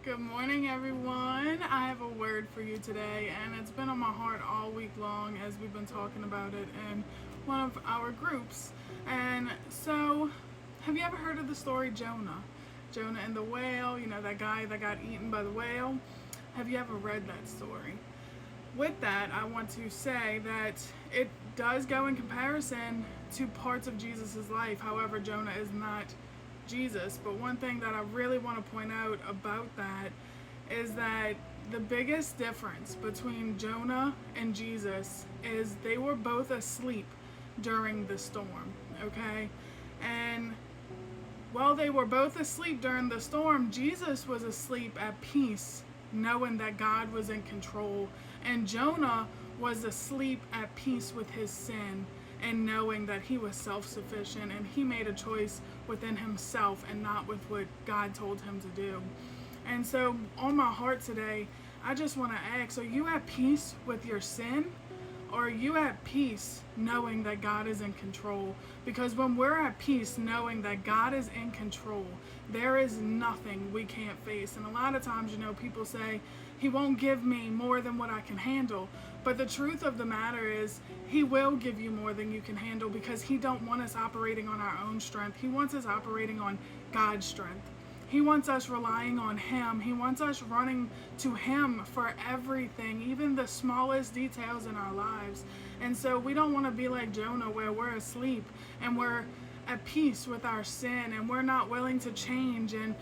Good morning, everyone. I have a word for you today, and it's been on my heart all week long as we've been talking about it in one of our groups. And so, have you ever heard of the story Jonah? Jonah and the whale, that guy that got eaten by the whale? Have you ever read that story? With that, I want to say that it does go in comparison to parts of Jesus' life. However, Jonah is not Jesus. But one thing that I really want to point out about that is that the biggest difference between Jonah and Jesus is they were both asleep during the storm, okay? And while they were both asleep during the storm, Jesus was asleep at peace, knowing that God was in control. And Jonah was asleep at peace with his sin and knowing that he was self-sufficient and he made a choice within himself and not with what God told him to do. And so on my heart today, I just want to ask, are you at peace with your sin? Or are you at peace knowing that God is in control? Because when we're at peace knowing that God is in control, there is nothing we can't face. And a lot of times, people say, He won't give me more than what I can handle. But the truth of the matter is, He will give you more than you can handle, because He don't want us operating on our own strength. He wants us operating on God's strength. He wants us relying on Him. He wants us running to Him for everything, even the smallest details in our lives. And so we don't want to be like Jonah, where we're asleep and we're at peace with our sin and we're not willing to change. And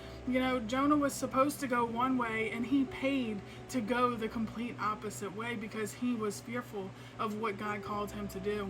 Jonah was supposed to go one way and he paid to go the complete opposite way because he was fearful of what God called him to do.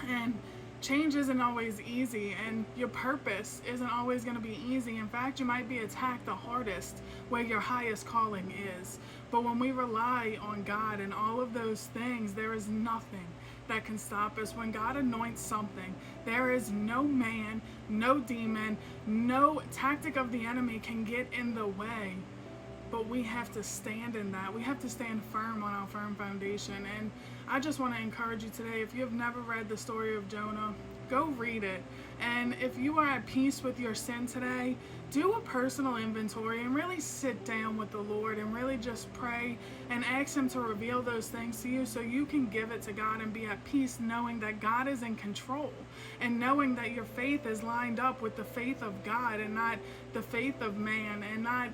And change isn't always easy, and your purpose isn't always going to be easy. In fact, you might be attacked the hardest where your highest calling is. But when we rely on God and all of those things, there is nothing that can stop us. When God anoints something, there is no man, no demon, no tactic of the enemy can get in the way. But we have to stand in that. We have to stand firm on our firm foundation. And I just want to encourage you today, if you have never read the story of Jonah, go read it. And if you are at peace with your sin today, do a personal inventory and really sit down with the Lord and really just pray and ask Him to reveal those things to you so you can give it to God and be at peace knowing that God is in control and knowing that your faith is lined up with the faith of God and not the faith of man, and not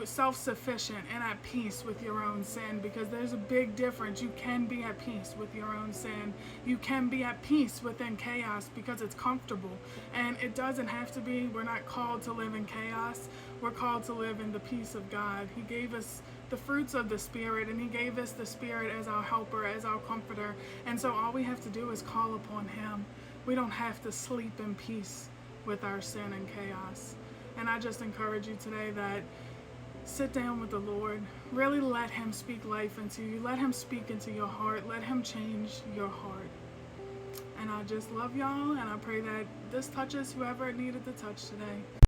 self-sufficient and at peace with your own sin, because there's a big difference. You can be at peace with your own sin. You can be at peace within chaos because it's comfortable, and it doesn't have to be. We're not called to live in chaos. We're called to live in the peace of God. He gave us the fruits of the Spirit, and He gave us the Spirit as our helper, as our comforter, and so all we have to do is call upon Him. We don't have to sleep in peace with our sin and chaos. And I just encourage you today that sit down with the Lord. Really let Him speak life into you. Let Him speak into your heart. Let Him change your heart. And I just love y'all, and I pray that this touches whoever it needed to touch today.